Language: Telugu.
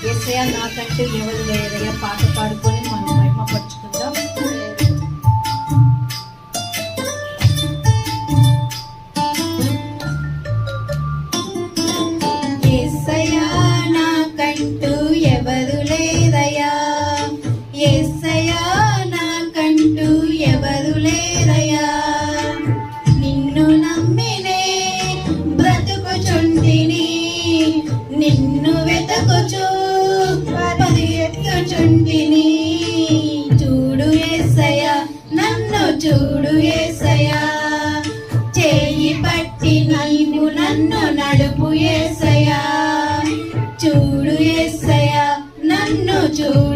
యేసయ్య నాకంటూ ఎవరు లేరయ్యా పాట పాడుకొని మనం మహిమపరుచుకుందాం. యేసయ్య నాకంటూ ఎవరు లేరయ్యా, యేసయ్య నాకంటూ ఎవరు లేరయ్యా. నిన్ను నమ్మినే బ్రతుకుచుంటిని, నిన్ను వెతకుచు పరిగెత్తుచుంటిని. చూడు యేసయ్య నన్ను చూడు యేసయ్య, చేయి పట్టి నీవు నన్ను నడుపు యేసయ్య. చూడు యేసయ్య నన్ను చూడు